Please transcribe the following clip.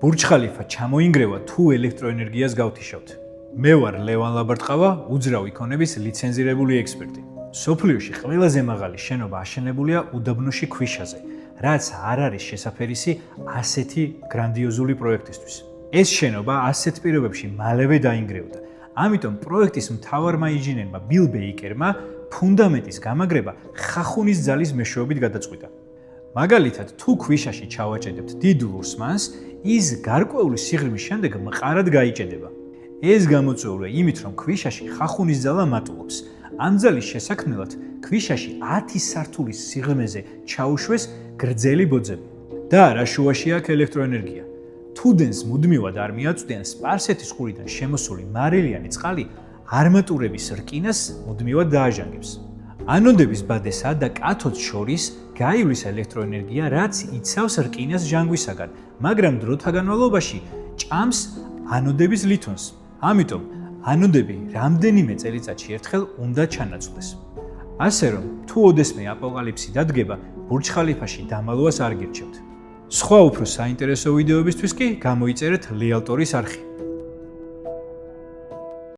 ბურჯ ხალიფა ჩამოინგრევა თუ ელექტროენერგიას გავთიშავთ. მე ვარ ლევან ლაბარტყავა, უძრავი ქონების ლიცენზირებული ექსპერტი. სოფლიოში ყველაზე მაღალი შენობა აშენებულია უდაბნოში ქვიშაზე, რაც არ არის შესაფერისი ასეთი გრანდიოზული პროექტისთვის. ეს შენობა ასეთ პირობებში მალევე დაინგრევდა. ამიტომ პროექტის მთავარმა ინჟინერმა ბილ ბეიკერმა ფუნდამენტის გამაგრება ხახუნის ძალის მეშვეობით გადაწყვიტა. მაგალითად, თუ ქვიშაში ჩავაჭედებთ დიდ ლურსმანს, ის გარკვეული სიღრმის შემდეგ მყარად გაიჭედება. ეს გამოწვეულია იმით, რომ ქვიშაში ხახუნის ძალა მატულობს. ამ ძალის შესაქმნელად ქვიშაში 10 სართულის სიღრმეზე ჩაუშვეს გრძელი ბოძები. და რა შუაში აქვს ელექტროენერგია? თუ დენს მუდმივად არ მიაწვდიან სპარსეთის ყურიდან შემოსული მარილიანი წყალი არმატურების რკინას მუდმივად დააჟანგებს. ანოდების ბადესა და კათოდს შორის გაივლის ელექტროენერგია, რაც იცავს რკინას ჟანგვისაგან, მაგრამ დროთა განმავლობაში ჭამს ანოდების ლითონს. ამიტომ ანოდები რამდენიმე წელიწადში ერთხელ უნდა ჩანაცვლდეს. ასე რომ, თუ ოდესმე აპოკალიფსი დადგება, ბურჯ ხალიფაში დამალვას არ გირჩევთ. სხვა უფრო საინტერესო ვიდეოებისთვის კი გამოიწერეთ ლიალტორის არხი.